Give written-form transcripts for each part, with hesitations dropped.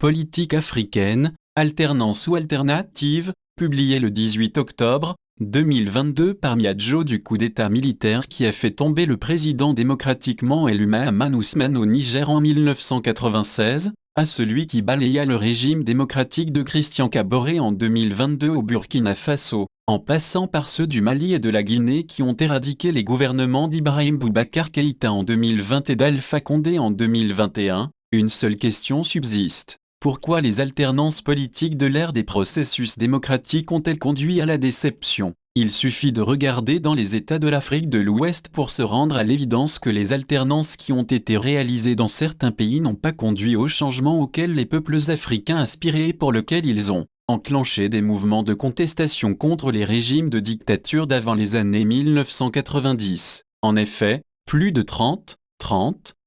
politique africaine, alternance ou alternative, publié le 18 octobre 2022 par Miadjo du coup d'État militaire qui a fait tomber le président démocratiquement élu Mahamadou Ousmane au Niger en 1996, à celui qui balaya le régime démocratique de Christian Kaboré en 2022 au Burkina Faso, en passant par ceux du Mali et de la Guinée qui ont éradiqué les gouvernements d'Ibrahim Boubacar Keïta en 2020 et d'Alpha Condé en 2021, une seule question subsiste. Pourquoi les alternances politiques de l'ère des processus démocratiques ont-elles conduit à la déception? Il suffit de regarder dans les États de l'Afrique de l'Ouest pour se rendre à l'évidence que les alternances qui ont été réalisées dans certains pays n'ont pas conduit au changement auquel les peuples africains aspiraient et pour lequel ils ont enclenché des mouvements de contestation contre les régimes de dictature d'avant les années 1990. En effet, plus de 30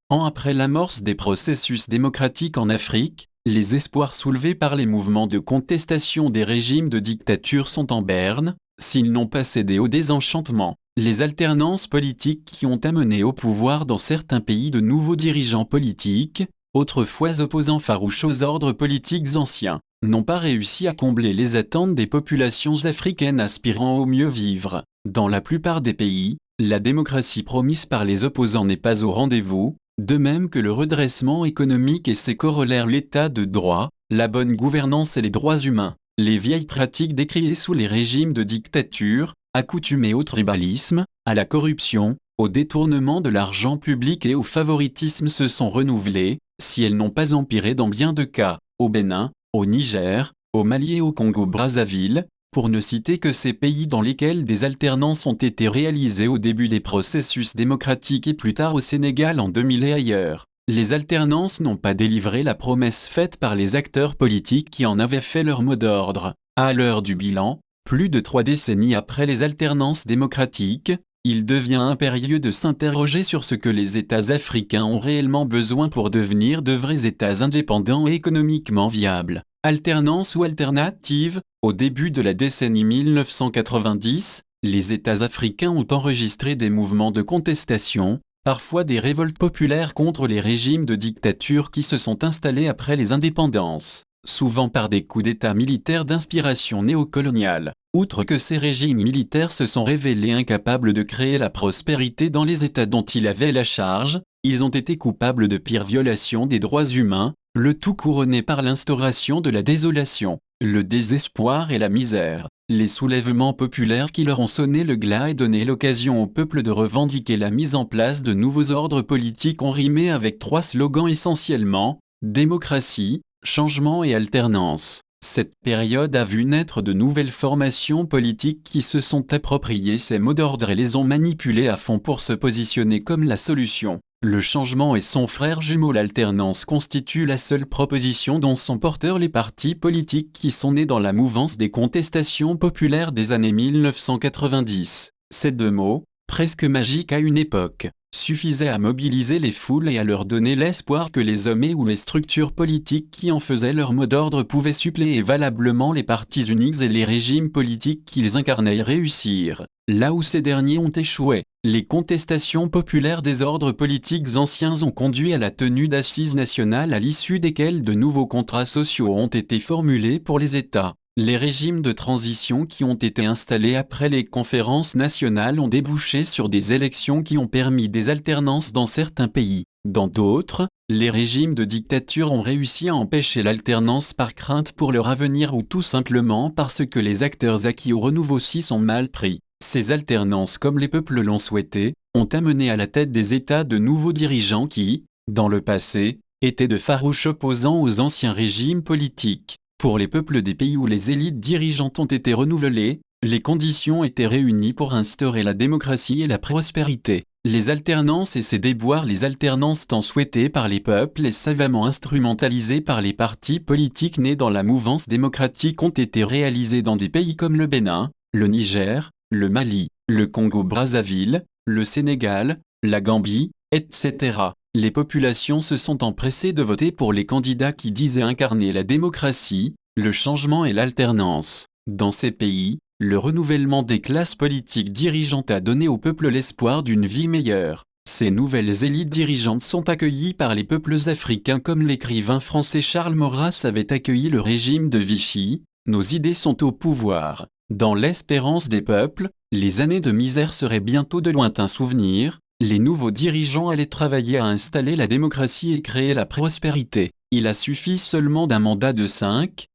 ans après l'amorce des processus démocratiques en Afrique, les espoirs soulevés par les mouvements de contestation des régimes de dictature sont en berne, s'ils n'ont pas cédé au désenchantement. Les alternances politiques qui ont amené au pouvoir dans certains pays de nouveaux dirigeants politiques, autrefois opposants farouches aux ordres politiques anciens, n'ont pas réussi à combler les attentes des populations africaines aspirant au mieux vivre. Dans la plupart des pays, la démocratie promise par les opposants n'est pas au rendez-vous, de même que le redressement économique et ses corollaires l'état de droit, la bonne gouvernance et les droits humains. Les vieilles pratiques décriées sous les régimes de dictature, accoutumées au tribalisme, à la corruption, au détournement de l'argent public et au favoritisme se sont renouvelées, si elles n'ont pas empiré dans bien de cas, au Bénin, au Niger, au Mali et au Congo-Brazzaville, pour ne citer que ces pays dans lesquels des alternances ont été réalisées au début des processus démocratiques et plus tard au Sénégal en 2000 et ailleurs. Les alternances n'ont pas délivré la promesse faite par les acteurs politiques qui en avaient fait leur mot d'ordre. À l'heure du bilan, plus de 3 décennies après les alternances démocratiques, il devient impérieux de s'interroger sur ce que les États africains ont réellement besoin pour devenir de vrais États indépendants et économiquement viables. Alternance ou alternative, au début de la décennie 1990, les États africains ont enregistré des mouvements de contestation, parfois des révoltes populaires contre les régimes de dictature qui se sont installés après les indépendances, souvent par des coups d'État militaires d'inspiration néocoloniale. Outre que ces régimes militaires se sont révélés incapables de créer la prospérité dans les États dont ils avaient la charge, ils ont été coupables de pires violations des droits humains, le tout couronné par l'instauration de la désolation, le désespoir et la misère. Les soulèvements populaires qui leur ont sonné le glas et donné l'occasion au peuple de revendiquer la mise en place de nouveaux ordres politiques ont rimé avec 3 slogans essentiellement, démocratie, changement et alternance. Cette période a vu naître de nouvelles formations politiques qui se sont appropriées ces mots d'ordre et les ont manipulés à fond pour se positionner comme la solution. Le changement et son frère jumeau l'alternance constituent la seule proposition dont sont porteurs les partis politiques qui sont nés dans la mouvance des contestations populaires des années 1990. Ces 2 mots, presque magiques à une époque, suffisaient à mobiliser les foules et à leur donner l'espoir que les hommes et ou les structures politiques qui en faisaient leur mot d'ordre pouvaient suppléer valablement les partis uniques et les régimes politiques qu'ils incarnaient et réussir. Là où ces derniers ont échoué, les contestations populaires des ordres politiques anciens ont conduit à la tenue d'assises nationales à l'issue desquelles de nouveaux contrats sociaux ont été formulés pour les États. Les régimes de transition qui ont été installés après les conférences nationales ont débouché sur des élections qui ont permis des alternances dans certains pays. Dans d'autres, les régimes de dictature ont réussi à empêcher l'alternance par crainte pour leur avenir ou tout simplement parce que les acteurs acquis au renouveau s'y sont mal pris. Ces alternances, comme les peuples l'ont souhaité, ont amené à la tête des États de nouveaux dirigeants qui, dans le passé, étaient de farouches opposants aux anciens régimes politiques. Pour les peuples des pays où les élites dirigeantes ont été renouvelées, les conditions étaient réunies pour instaurer la démocratie et la prospérité. Les alternances et ses déboires, les alternances tant souhaitées par les peuples et savamment instrumentalisées par les partis politiques nés dans la mouvance démocratique ont été réalisées dans des pays comme le Bénin, le Niger, le Mali, le Congo-Brazzaville, le Sénégal, la Gambie, etc. Les populations se sont empressées de voter pour les candidats qui disaient incarner la démocratie, le changement et l'alternance. Dans ces pays, le renouvellement des classes politiques dirigeantes a donné au peuple l'espoir d'une vie meilleure. Ces nouvelles élites dirigeantes sont accueillies par les peuples africains comme l'écrivain français Charles Maurras avait accueilli le régime de Vichy. Nos idées sont au pouvoir. Dans l'espérance des peuples, les années de misère seraient bientôt de lointains souvenirs. Les nouveaux dirigeants allaient travailler à installer la démocratie et créer la prospérité. Il a suffi seulement d'un mandat de 5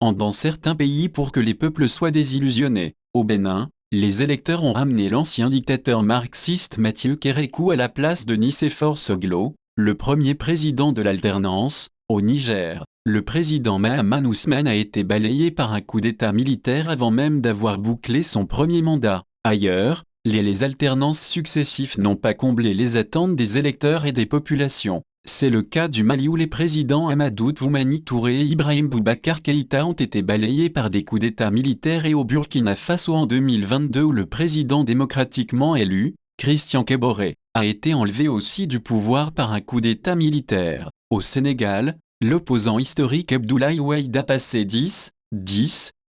ans dans certains pays pour que les peuples soient désillusionnés. Au Bénin, les électeurs ont ramené l'ancien dictateur marxiste Mathieu Kérékou à la place de Nicéphore Soglo, le premier président de l'alternance. Au Niger, le président Mahaman Ousmane a été balayé par un coup d'état militaire avant même d'avoir bouclé son premier mandat. Ailleurs, les alternances successives n'ont pas comblé les attentes des électeurs et des populations. C'est le cas du Mali où les présidents Amadou Toumani Touré et Ibrahim Boubacar Keïta ont été balayés par des coups d'état militaires et au Burkina Faso en 2022 où le président démocratiquement élu, Christian Kaboré, a été enlevé aussi du pouvoir par un coup d'état militaire. Au Sénégal, l'opposant historique Abdoulaye Wade a passé 10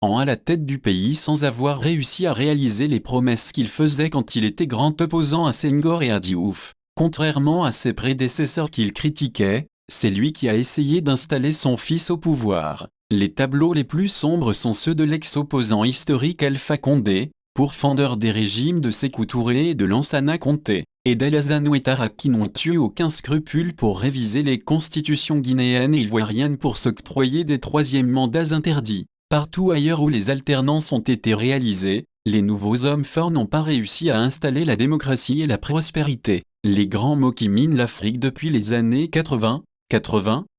ans à la tête du pays sans avoir réussi à réaliser les promesses qu'il faisait quand il était grand opposant à Senghor et à Diouf. Contrairement à ses prédécesseurs qu'il critiquait, c'est lui qui a essayé d'installer son fils au pouvoir. Les tableaux les plus sombres sont ceux de l'ex-opposant historique Alpha Condé, pourfendeur des régimes de Sékou Touré et de Lansana Conté, et d'Alassane Ouattara qui n'ont eu aucun scrupule pour réviser les constitutions guinéennes et ivoiriennes pour s'octroyer des troisièmes mandats interdits. Partout ailleurs où les alternances ont été réalisées, les nouveaux hommes forts n'ont pas réussi à installer la démocratie et la prospérité. Les grands mots qui minent l'Afrique depuis les années 80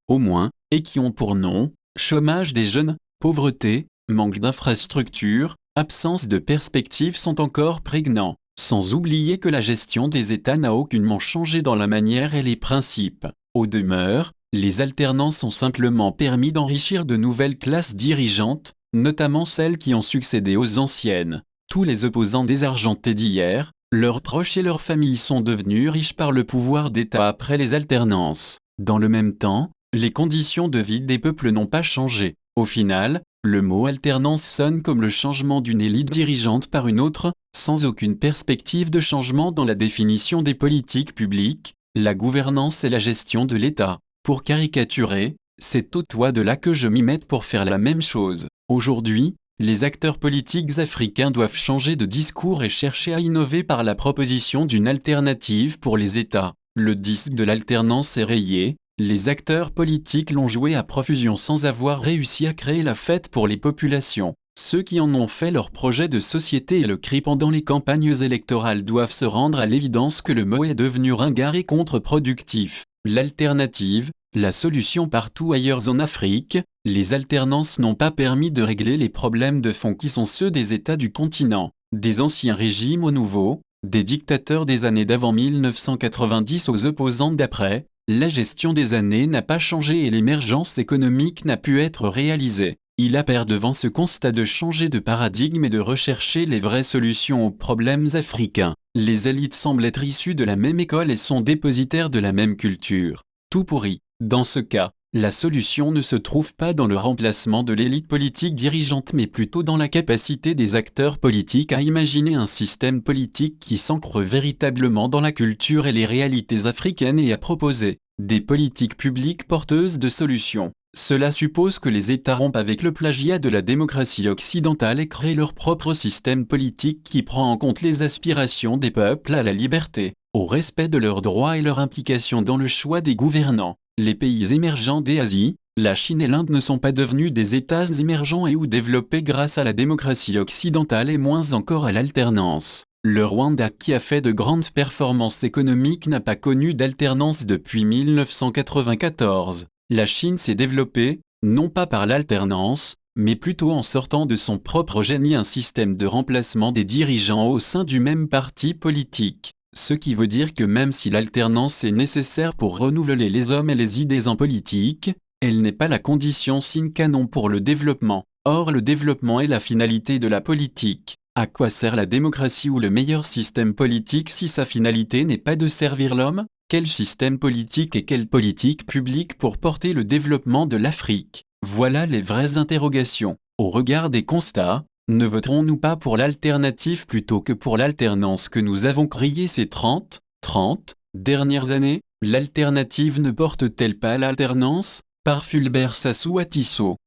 au moins, et qui ont pour nom chômage des jeunes, pauvreté, manque d'infrastructures, absence de perspectives sont encore prégnants, sans oublier que la gestion des États n'a aucunement changé dans la manière et les principes. Au demeure, les alternances ont simplement permis d'enrichir de nouvelles classes dirigeantes, notamment celles qui ont succédé aux anciennes. Tous les opposants désargentés d'hier, leurs proches et leurs familles sont devenus riches par le pouvoir d'État après les alternances. Dans le même temps, les conditions de vie des peuples n'ont pas changé. Au final, le mot alternance sonne comme le changement d'une élite dirigeante par une autre, sans aucune perspective de changement dans la définition des politiques publiques, la gouvernance et la gestion de l'État. Pour caricaturer, c'est au toi de là que je m'y mette pour faire la même chose. Aujourd'hui, les acteurs politiques africains doivent changer de discours et chercher à innover par la proposition d'une alternative pour les États. Le disque de l'alternance est rayé, les acteurs politiques l'ont joué à profusion sans avoir réussi à créer la fête pour les populations. Ceux qui en ont fait leur projet de société et le crient pendant les campagnes électorales doivent se rendre à l'évidence que le mot est devenu ringard et contre-productif. L'alternative, la solution partout ailleurs en Afrique, les alternances n'ont pas permis de régler les problèmes de fond qui sont ceux des États du continent, des anciens régimes aux nouveaux, des dictateurs des années d'avant 1990 aux opposants d'après. La gestion des années n'a pas changé et l'émergence économique n'a pu être réalisée. Il appert devant ce constat de changer de paradigme et de rechercher les vraies solutions aux problèmes africains. Les élites semblent être issues de la même école et sont dépositaires de la même culture. Tout pourri. Dans ce cas, la solution ne se trouve pas dans le remplacement de l'élite politique dirigeante mais plutôt dans la capacité des acteurs politiques à imaginer un système politique qui s'ancre véritablement dans la culture et les réalités africaines et à proposer des politiques publiques porteuses de solutions. Cela suppose que les États rompent avec le plagiat de la démocratie occidentale et créent leur propre système politique qui prend en compte les aspirations des peuples à la liberté, au respect de leurs droits et leur implication dans le choix des gouvernants. Les pays émergents d'Asie, la Chine et l'Inde ne sont pas devenus des États émergents et ou développés grâce à la démocratie occidentale et moins encore à l'alternance. Le Rwanda qui a fait de grandes performances économiques n'a pas connu d'alternance depuis 1994. La Chine s'est développée, non pas par l'alternance, mais plutôt en sortant de son propre génie un système de remplacement des dirigeants au sein du même parti politique. Ce qui veut dire que même si l'alternance est nécessaire pour renouveler les hommes et les idées en politique, elle n'est pas la condition sine qua non pour le développement. Or le développement est la finalité de la politique. À quoi sert la démocratie ou le meilleur système politique si sa finalité n'est pas de servir l'homme ? Quel système politique et quelle politique publique pour porter le développement de l'Afrique ? Voilà les vraies interrogations. Au regard des constats, ne voterons-nous pas pour l'alternative plutôt que pour l'alternance que nous avons criée ces 30 30 dernières années, l'alternative ne porte-t-elle pas l'alternance, par Fulbert Sassou à Tissot.